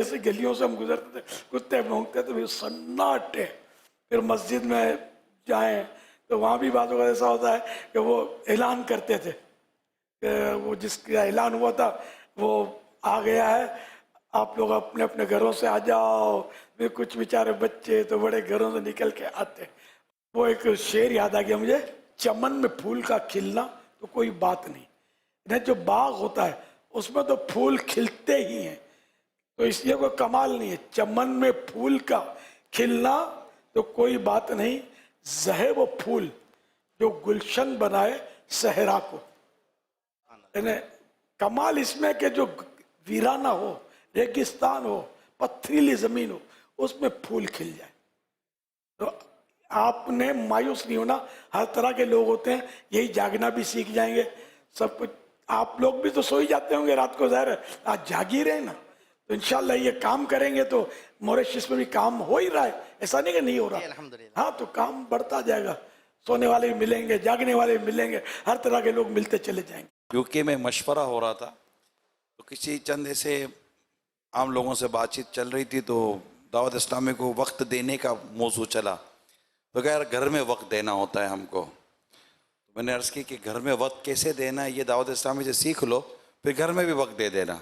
जैसे गलियों से हम गुजरते थे, कुत्ते भौंकते तो भी सन्नाटे। फिर मस्जिद में जाएं तो वहाँ भी बातों का ऐसा होता है कि वो ऐलान करते थे कि वो जिसका ऐलान हुआ था वो आ गया है, आप लोग अपने अपने घरों से आ जाओ। फिर कुछ बेचारे बच्चे तो बड़े घरों से निकल के आते। वो एक शेर याद आ गया मुझे, चमन में फूल का खिलना तो कोई बात नहीं, इन्हें जो बाग होता है उसमें तो फूल खिलते ही हैं, तो इसलिए कोई कमाल नहीं है। चमन में फूल का खिलना तो कोई बात नहीं, जहे वो फूल जो गुलशन बनाए सहरा को। यानी कमाल इसमें कि जो वीराना हो, रेगिस्तान हो, पथरीली जमीन हो, उसमें फूल खिल जाए। तो आपने मायूस नहीं होना, हर तरह के लोग होते हैं, यही जागना भी सीख जाएंगे सब कुछ। आप लोग भी तो सो ही जाते होंगे रात को, ज़ाहिर है आज जाग ही रहे ना। तो इंशाल्लाह ये काम करेंगे तो मॉरिशस में भी काम हो ही रहा है, ऐसा नहीं कि नहीं हो रहा। अल्हम्दुलिल्लाह। हाँ, तो काम बढ़ता जाएगा, सोने वाले भी मिलेंगे, जागने वाले भी मिलेंगे, हर तरह के लोग मिलते चले जाएंगे। यूके में मशवरा हो रहा था, तो किसी चंद ऐसे आम लोगों से बातचीत चल रही थी, तो दावत इस्लामी को वक्त देने का मौजू चला। तो क्या यार, घर में वक्त देना होता है हमको। तो मैंने अर्ज़ की कि घर में वक्त कैसे देना है, ये दावत इस्लामी से सीख लो, फिर घर में भी वक्त दे देना।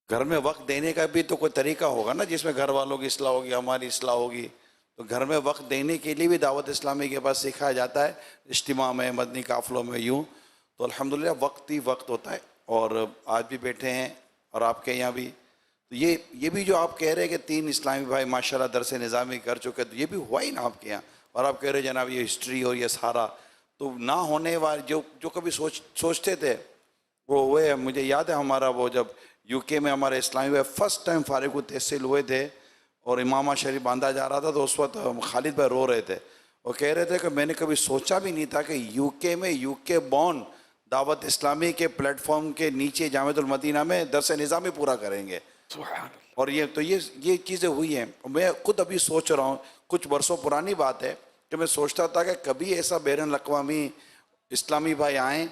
घर में वक्त देने का भी तो कोई तरीका होगा ना, जिसमें घर वालों की इस्लाह होगी, हमारी इस्लाह होगी। तो घर में वक्त देने के लिए भी दावत इस्लामी के पास सिखाया जाता है, इज्तिमा में, मदनी काफ़िलों में, यूँ। तो अल्हम्दुलिल्लाह वक्त ही वक्त होता है। और आज भी बैठे हैं और आपके यहाँ भी, तो ये भी जो आप कह रहे हैं कि 3 इस्लामी भाई माशाल्लाह दरस निज़ामी कर चुके, तो ये भी हुआ ही ना आपके यहाँ। और आप कह रहे जनाब ये हिस्ट्री और ये सारा तो ना होने वाले जो कभी सोचते थे वो हुए। मुझे याद है हमारा वो जब यूके में हमारे इस्लामी भाई फर्स्ट टाइम फारिग तहसील हुए थे और इमामा शरीफ बांधा जा रहा था, तो उस वक्त खालिद भाई रो रहे थे और कह रहे थे कि मैंने कभी सोचा भी नहीं था कि यूके में यूके बॉर्न दावत इस्लामी के प्लेटफॉर्म के नीचे जामिअतुल मदीना में दरस निज़ामी पूरा करेंगे। और ये चीज़ें हुई हैं। मैं खुद अभी सोच रहा हूँ, कुछ वर्षों पुरानी बात है कि मैं सोचता था कि कभी ऐसा बैनुल अक़वामी इस्लामी भाई आएँ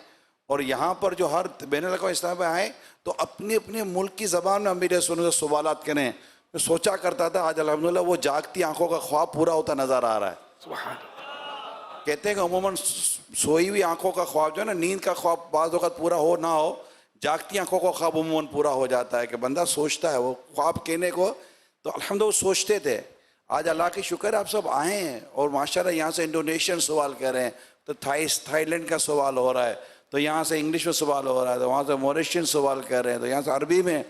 और यहाँ पर जो हर बैनुल अक़वामी इस्लामी भाई आएँ तो अपने अपने मुल्क की ज़बान में अमीर सुन्नत सवालात करें। मैं सोचा करता था, आज अल्हम्दुलिल्लाह वो जागती आंखों का ख्वाब पूरा होता नज़र आ रहा है। कहते हैं कि अमूमन सोई हुई आंखों का ख्वाब जो है ना, नींद का ख्वाब बाज़ वक़्त पूरा हो ना हो, जागती आंखों का ख्वाब अमूमन पूरा हो जाता है कि बंदा सोचता है वो ख्वाब कहने को। तो अल्हम्दुलिल्लाह वो सोचते थे। आज अल्लाह की शुक्र है आप सब आए हैं और माशाल्लाह यहाँ से इंडोनेशियन सवाल कर रहे हैं, तो थाईलैंड का सवाल हो रहा है, तो यहाँ से इंग्लिश में सवाल हो रहा है, तो वहाँ से मॉरिशियन सवाल कर रहे हैं, तो यहाँ से अरबी में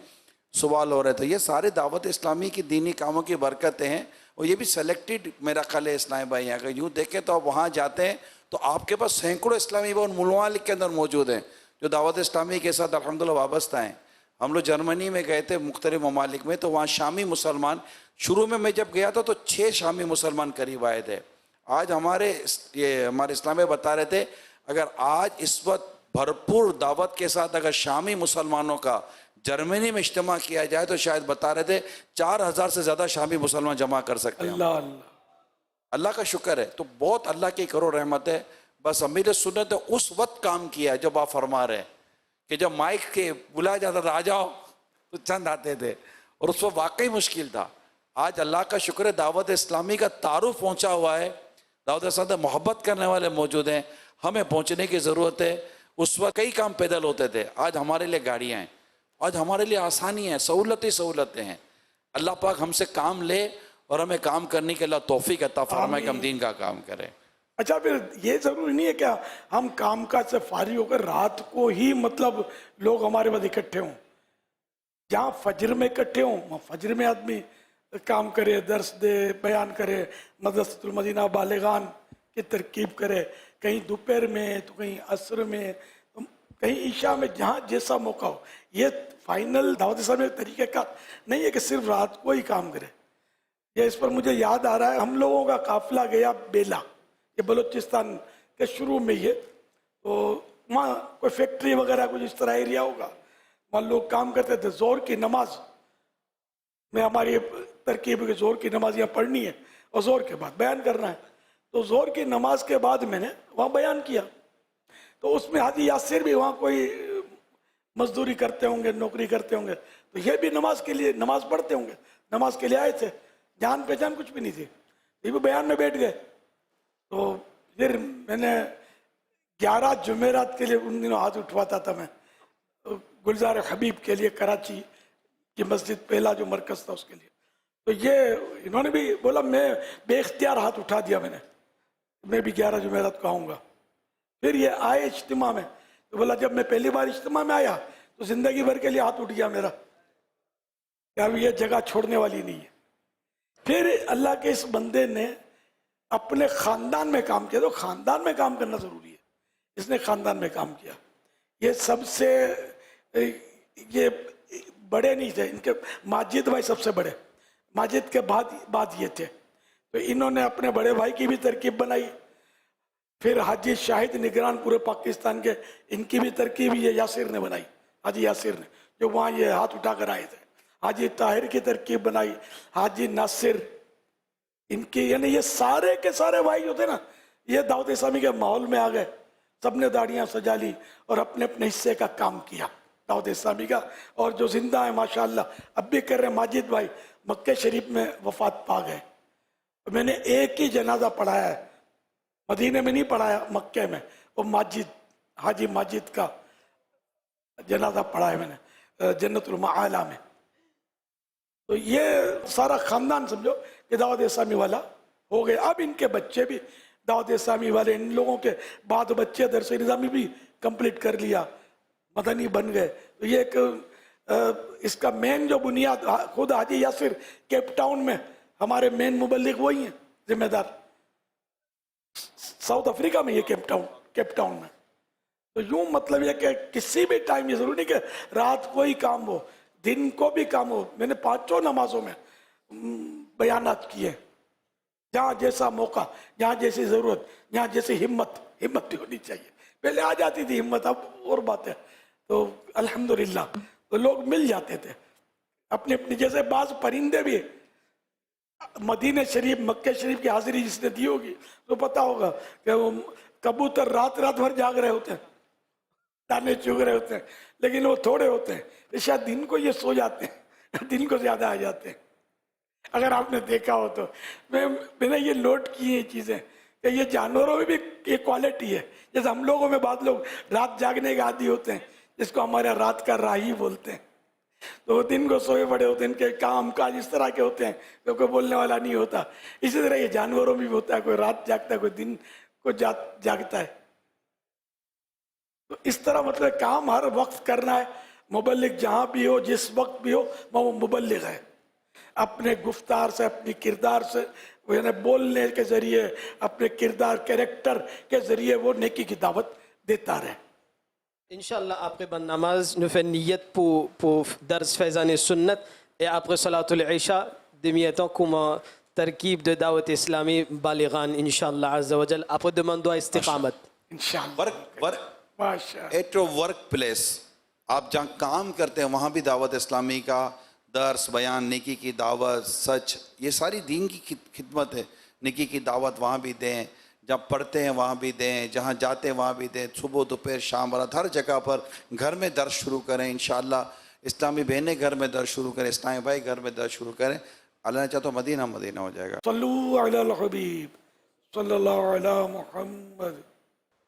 सवाल हो रहे हैं। तो ये सारे दावत इस्लामी की दीनी कामों की बरकतें हैं। और ये भी सेलेक्टेड मेरा ख्याल है इस्लामी भाई। अगर यूँ देखें तो आप वहाँ जाते हैं तो आपके पास सैकड़ों इस्लामी भाई उन मुल्क के अंदर मौजूद हैं जो दावत इस्लामी के साथ अल्हम्दुलिल्लाह वाबस्ता हैं। हम लोग जर्मनी में गए थे मुख्तलिफ ममालिक में, तो वहाँ शामी मुसलमान, शुरू में मैं जब गया था तो 6 शामी मुसलमान करीब आए थे। आज हमारे इस्लाम में बता रहे थे, अगर आज इस वक्त भरपूर दावत के साथ अगर शामी मुसलमानों का जर्मनी में इज्तिमा किया जाए तो शायद बता रहे थे 4000 से ज़्यादा शामी मुसलमान जमा कर सकते हैं। अल्लाह का शुक्र है। तो बहुत अल्लाह की करो रहमत है। बस अमीर सुन्नत ने उस वक्त काम किया जब आप फरमा रहे कि जब माइक के बुलाया जाता था आ जाओ तो चंद आते थे और उस वक्त वाकई मुश्किल था। आज अल्लाह का शुक्र है दावत इस्लामी का तारुफ पहुँचा हुआ है, दावत इस्लामी मोहब्बत करने वाले मौजूद हैं। हमें पहुँचने की ज़रूरत है। उस वक्त कई काम पैदल होते थे, आज हमारे लिए गाड़ियाँ हैं, आज हमारे लिए आसानी है, सहूलतें हैं। अल्लाह पाक हमसे काम ले और हमें काम करने के अल्लाह तौफीक अता फरमाए कि हम दीन का काम करें। अच्छा, फिर ये जरूरी नहीं है क्या हम काम काज से फारिग होकर रात को ही मतलब लोग हमारे पास इकट्ठे हों? जहाँ फजर में इकट्ठे हों वहाँ फजर में आदमी काम करे, दर्स दे, बयान करे, मदरसतुल मदीना बालिगान की तरकीब करे, कहीं दोपहर में तो कहीं असर में तो कहीं ईशा में, जहाँ जैसा मौका हो। ये फाइनल दावत इस्लामी तरीके का नहीं है कि सिर्फ रात को ही काम करे। ये इस पर मुझे याद आ रहा है, हम लोगों का काफिला गया बेला, ये बलूचिस्तान के शुरू में ये, तो वहाँ कोई फैक्ट्री वगैरह कुछ इस तरह एरिया होगा, वहाँ लोग काम करते थे। जोर की नमाज में हमारी तरकीब के जोर की नमाज यहाँ पढ़नी है और जोर के बाद बयान करना है। तो जोर की नमाज के बाद मैंने वहाँ बयान किया, तो उसमें हाजी यासिर भी वहाँ कोई मजदूरी करते होंगे, नौकरी करते होंगे, तो ये भी नमाज के लिए नमाज पढ़ते होंगे, नमाज के लिए आए थे, जान पहचान कुछ भी नहीं थी, ये भी बयान में बैठ गए। तो फिर मैंने 11 जुमेरात के लिए उन दिनों हाथ उठवाता था मैं, तो गुलजार हबीब के लिए, कराची की मस्जिद पहला जो मरकज था उसके लिए। तो ये इन्होंने भी बोला, मैं बेख्तियार हाथ उठा दिया मैंने, मैं भी 11 जुमेरात को आऊँगा। फिर ये आए इज्तिमा में, तो बोला जब मैं पहली बार इज्तिमा में आया तो जिंदगी भर के लिए हाथ उठ गया मेरा, क्या ये जगह छोड़ने वाली नहीं है। फिर अल्लाह के इस बंदे ने अपने खानदान में काम किया, तो खानदान में काम करना जरूरी है, इसने खानदान में काम किया। ये सबसे ये बड़े नहीं थे, इनके माजिद भाई सबसे बड़े, माजिद के बाद ये थे। तो इन्होंने अपने बड़े भाई की भी तरकीब बनाई, फिर हाजी शाहिद निगरान पूरे पाकिस्तान के, इनकी भी तरकीब ये यासिर ने बनाई, हाजी यासिर ने, जो वहाँ ये हाथ उठा कर आए थे। हाजी ताहिर की तरकीब बनाई, हाजी नासिर, इनकी, यानी ये सारे के सारे भाई जो थे ना, ये दावत इस्लामी के माहौल में आ गए, सबने दाढ़ियाँ सजा ली और अपने अपने हिस्से का काम किया दावत इस्लामी का। और जो जिंदा है माशाल्लाह अब भी कर रहे हैं, माजिद भाई मक्के शरीफ में वफात पा गए। मैंने एक ही जनाजा पढ़ाया है, मदीने में नहीं पढ़ाया, मक्के में, वो माजिद, हाजी माजिद का जनाजा पढ़ा है मैंने जन्नतुल मआला में। तो ये सारा खानदान समझो कि दावत इस्लामी वाला हो गए। अब इनके बच्चे भी दावत इस्लामी वाले, इन लोगों के बाद बच्चे दरस निज़ामी भी कंप्लीट कर लिया, मदनी बन गए। तो ये एक इसका मेन जो बुनियाद, खुद हाजी यासिर केप टाउन में हमारे मेन मुबल्लिग वही हैं, जिम्मेदार, साउथ अफ्रीका में ये केप टाउन में। तो यूं मतलब ये कि किसी भी टाइम, ये जरूरी नहीं कि रात को ही काम हो, दिन को भी काम हो। मैंने 5 नमाजों में बयानात किए, जहाँ जैसा मौका, जहाँ जैसी जरूरत, जहाँ जैसी हिम्मत भी होनी चाहिए। पहले आ जाती थी हिम्मत, अब और बात है। तो अल्हम्दुलिल्लाह तो लोग मिल जाते थे अपने अपने, जैसे बाज परिंदे भी, मदीने शरीफ मक्के शरीफ की हाजिरी जिसने दी होगी तो पता होगा कि वो कबूतर रात भर जाग रहे होते हैं, दाने चुग रहे होते हैं, लेकिन वो थोड़े होते हैं, शायद दिन को ये सो जाते हैं, दिन को ज्यादा आ जाते हैं, अगर आपने देखा हो तो। मैंने ये नोट की ये चीजें कि ये जानवरों में भी ये क्वालिटी है। जैसे हम लोगों में बाद लोग रात जागने के आदी होते हैं, जिसको हमारे रात का राही बोलते हैं, तो वो दिन को सोए पड़े होते हैं, इनके काम काज इस तरह के होते हैं तो कोई बोलने वाला नहीं होता। इसी तरह ये जानवरों में भी होता है, कोई रात जागता है, कोई दिन को जागता है। तो इस तरह मतलब काम हर वक्त करना है। मुबल्लिग जहाँ भी हो, जिस वक्त भी हो, वो मुबल्लिग है। अपने गुफ्तार से, अपनी किरदार से, यानी बोलने के जरिए, अपने किरदार कैरेक्टर के जरिए वो नेकी की दावत देता रहे। Inshallah, après namaz, nous faisons niyat pour dars faisane sunnat, et après salatul isha, demi-temps comment tarkib de dawat islami balighan, Inshallah azza wa jal, après demandons istiqamat. इंशाअल्लाह माशा एट वर्क प्लेस, आप जहाँ काम करते हैं वहाँ भी दावत इस्लामी का दर्स, बयान, नेकी की दावत, सच, ये सारी दीन की खिदमत है। नेकी की दावत वहाँ भी दें, जहाँ पढ़ते हैं वहाँ भी दें, जहाँ जाते हैं वहाँ भी दें, सुबह दोपहर शाम रात हर जगह पर। घर में दर्स शुरू करें इंशाअल्लाह, इस्लामी बहनें घर में दर्स शुरू करें, इस्लामी भाई घर में दर्स शुरू करें। अल्लाह ने चाहे तो मदीना मदीना हो जाएगा। सल्लु अलल हबीब सल्लल्लाहु अला मुहम्मद।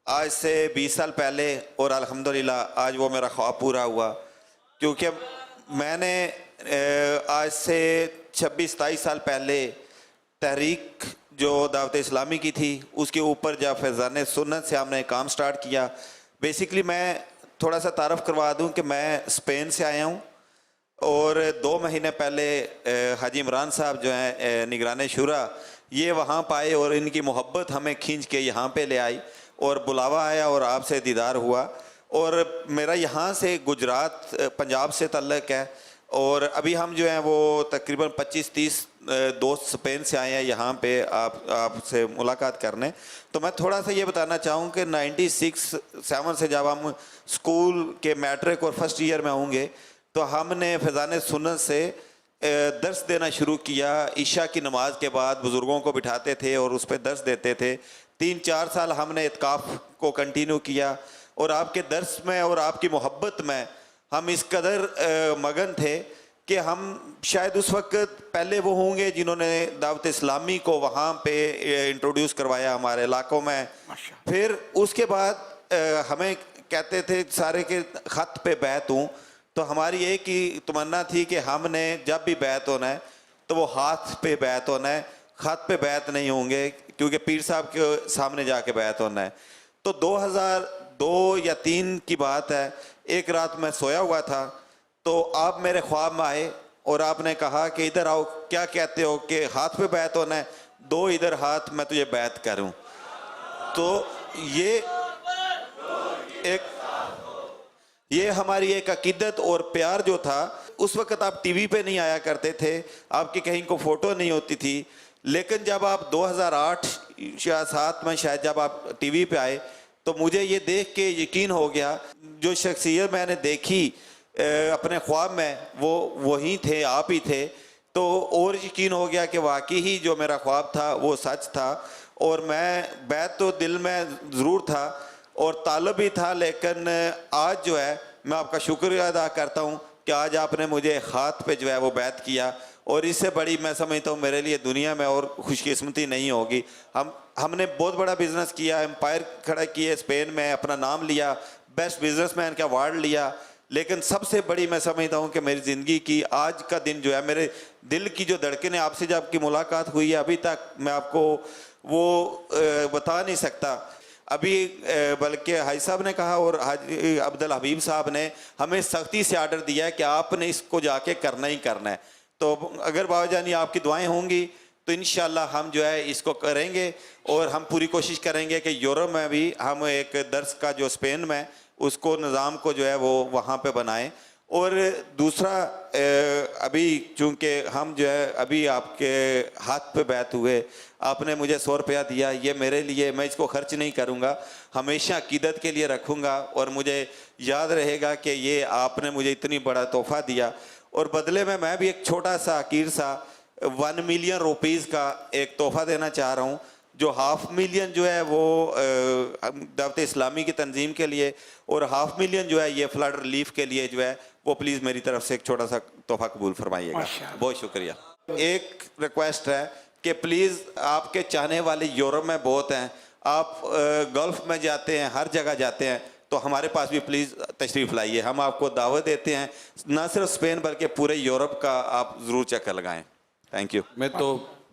आज से 20 साल पहले, और अल्हम्दुलिल्लाह आज वो मेरा ख्वाब पूरा हुआ, क्योंकि मैंने आज से 26-27 साल पहले तहरीक जो दावत इस्लामी की थी उसके ऊपर जब फैज़ान सुन्नत से हमने काम स्टार्ट किया। बेसिकली मैं थोड़ा सा तारफ़ करवा दूं कि मैं स्पेन से आया हूं, और 2 महीने पहले हाजी इमरान साहब जो हैं निगरान शुरा, ये वहाँ पाए और इनकी मोहब्बत हमें खींच के यहाँ पे ले आई और बुलावा आया और आपसे दीदार हुआ। और मेरा यहाँ से गुजरात पंजाब से तल्लक है, और अभी हम जो हैं वो तकरीबन 25-30 दोस्त स्पेन से आए हैं यहाँ पे आपसे मुलाकात करने। तो मैं थोड़ा सा ये बताना चाहूँ कि 96-7 से जब हम स्कूल के मैट्रिक और फर्स्ट ईयर में होंगे तो हमने फैज़ान सुन्नत से दर्स देना शुरू किया। ईशा की नमाज के बाद बुज़ुर्गों को बिठाते थे और उस पर दर्स देते थे। 3-4 साल हमने इत्काफ़ को कंटिन्यू किया, और आपके दर्स में और आपकी मोहब्बत में हम इस कदर मगन थे कि हम शायद उस वक्त पहले वो होंगे जिन्होंने दावत इस्लामी को वहाँ पे इंट्रोड्यूस करवाया हमारे इलाकों में। माशाअल्लाह। फिर उसके बाद हमें कहते थे सारे के ख़त पे बैत हूँ, तो हमारी एक ही तमन्ना थी कि हमने जब भी बैत होना है तो वो हाथ पे बैत होना है, ख़त पे बैत नहीं होंगे, क्योंकि पीर साहब के सामने जाके बैत होना है। तो 2002 या 3 की बात है, एक रात मैं सोया हुआ था तो आप मेरे ख्वाब में आए और आपने कहा कि इधर आओ, क्या कहते हो कि हाथ पे बैत होना है, दो इधर हाथ, मैं तुझे बैत करूं। तो ये हमारी एक अकीदत और प्यार जो था, उस वक्त आप टीवी पे नहीं आया करते थे, आपकी कहीं को फोटो नहीं होती थी, लेकिन जब आप 2008 या 7 में शायद जब आप टीवी पे आए तो मुझे ये देख के यकीन हो गया, जो शख्सियत मैंने देखी अपने ख्वाब में वो वही थे, आप ही थे। तो और यकीन हो गया कि वाकई ही जो मेरा ख्वाब था वो सच था। और मैं बैत तो दिल में ज़रूर था और तालब भी था, लेकिन आज जो है मैं आपका शुक्रिया अदा करता हूँ कि आज आपने मुझे हाथ पे जो है वो बैत किया। और इससे बड़ी मैं समझता हूँ मेरे लिए दुनिया में और खुशकिस्मती नहीं होगी। हमने बहुत बड़ा बिजनेस किया, एम्पायर खड़ा किए, स्पेन में अपना नाम लिया, बेस्ट बिजनेसमैन का अवार्ड लिया, लेकिन सबसे बड़ी मैं समझता हूँ कि मेरी ज़िंदगी की आज का दिन जो है, मेरे दिल की जो धड़कनें आपसे जब आपकी मुलाकात हुई है अभी तक मैं आपको वो बता नहीं सकता। अभी बल्कि हाजी साहब ने कहा और हाजी अब्दुल हबीब साहब ने हमें सख्ती से आर्डर दिया है कि आपने इसको जाके करना ही करना है। तो अगर बाबा जानी आपकी दुआएं होंगी तो इंशाल्लाह हम जो है इसको करेंगे और हम पूरी कोशिश करेंगे कि यूरोप में भी हम एक दर्स का जो स्पेन में उसको निज़ाम को जो है वो वहाँ पे बनाएं। और दूसरा अभी चूँकि हम जो है अभी आपके हाथ पे बैत हुए, आपने मुझे 100 रुपया दिया, ये मेरे लिए, मैं इसको खर्च नहीं करूँगा, हमेशा अकीदत के लिए रखूँगा और मुझे याद रहेगा कि ये आपने मुझे इतनी बड़ा तोहफ़ा दिया। और बदले में मैं भी एक छोटा सा हकीर सा 1 मिलियन रुपीज़ का एक तोहफ़ा देना चाह रहा हूँ, जो 500,000 जो है वो दावत इस्लामी की तंजीम के लिए और 500,000 जो है ये फ्लड रिलीफ के लिए जो है वो प्लीज़ मेरी तरफ से एक छोटा सा तोहफ़ा कबूल फरमाइएगा। बहुत शुक्रिया। एक रिक्वेस्ट है कि प्लीज़ आपके चाहने वाले यूरोप में बहुत हैं, आप गल्फ़ में जाते हैं, हर जगह जाते हैं, तो हमारे पास भी प्लीज़ तशरीफ़ लाइए। हम आपको दावत देते हैं, ना सिर्फ स्पेन बल्कि पूरे यूरोप का आप ज़रूर चक्कर लगाएं। Thank you. मैं तो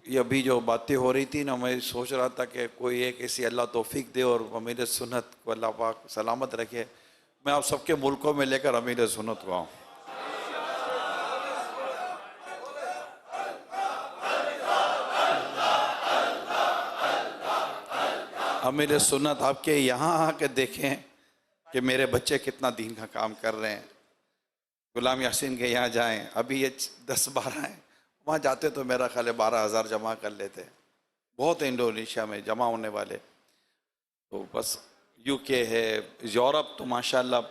ये अभी जो बातें हो रही थी ना, मैं सोच रहा था कि कोई एक ऐसी अल्लाह तौफीक दे और अमीर सुन्नत को अल्लाह पाक सलामत रखे, मैं आप सबके मुल्कों में लेकर अमीर सुन्नत को आऊँ। अमीर सुन्नत आपके यहाँ आके देखें कि मेरे बच्चे कितना दीन का काम कर रहे हैं। गुलाम यासीन के यहाँ जाएं, अभी ये 10-12 हैं, वहाँ जाते तो मेरा ख्याल है 12,000 जमा कर लेते। बहुत है इंडोनेशिया में जमा होने वाले। तो बस यूके है, यूरोप तो माशाल्लाह,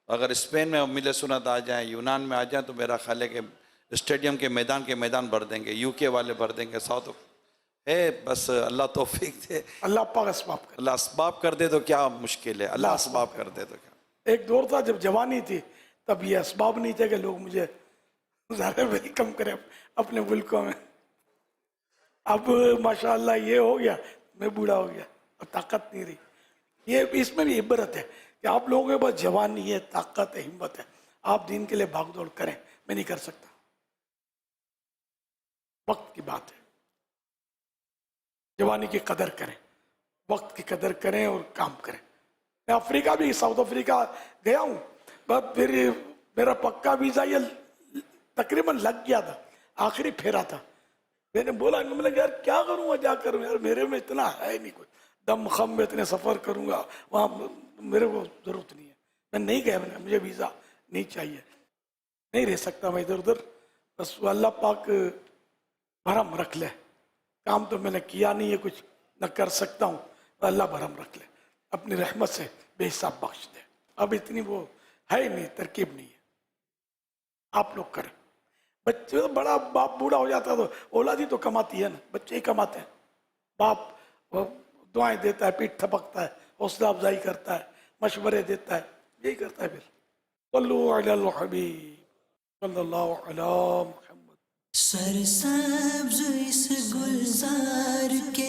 अगर स्पेन में मिले सुनत आ जाएं, यूनान में आ जाएं, तो मेरा ख्याल है कि स्टेडियम के मैदान भर देंगे, यूके वाले भर देंगे। साउथ है, बस अल्लाह तौफीक दे, अल्लाह पाक असबाब कर। अल्लाह असबाब कर दे तो क्या मुश्किल है, अल्लाह असबाब कर दे तो क्या। एक दौर था जब जवानी थी तब ये असबाब नहीं थे कि लोग मुझे ज़्यादा वेलकम करें अपने मुल्कों में। अब माशाअल्लाह ये हो गया, मैं बूढ़ा हो गया, अब ताकत नहीं रही। ये इसमें भी इबरत है कि आप लोगों के पास जवानी है, ताकत है, हिम्मत है, आप दीन के लिए भाग दौड़ करें। मैं नहीं कर सकता, वक्त की बात है। जवानी की कदर करें, वक्त की कदर करें और काम करें। मैं अफ्रीका भी, साउथ अफ्रीका गया हूँ, बस फिर मेरा पक्का वीज़ा ये तकरीबन लग गया था, आखिरी फेरा था। मैंने बोला, मैंने यार क्या करूँगा जाकर, यार मेरे में इतना है नहीं कुछ, दम खम में इतने सफ़र करूँगा, वहाँ मेरे को ज़रूरत नहीं है। मैं नहीं गया, मैंने, मुझे वीज़ा नहीं चाहिए, नहीं रह सकता मैं इधर उधर। बस अल्लाह पाक भरम रख ले, काम तो मैंने किया नहीं है, कुछ न कर सकता हूँ, अल्लाह भरम रख ले, अपनी रहमत से बेहिसाब बख्श दे। अब इतनी वो है नहीं, तरकीब नहीं है, आप लोग करें। बच्चे तो बड़ा बाप बूढ़ा हो जाता है तो औलाद ही तो कमाती है ना, बच्चे ही कमाते हैं। बाप दुआएं देता है, पीठ थपकता है, हौसला अफजाई करता है, मशवरे देता है, यही करता है फिर। सल्लु अलल हबीब सल्लल्लाहु अला मुहम्मद। सरसब्ज इस गुलजार के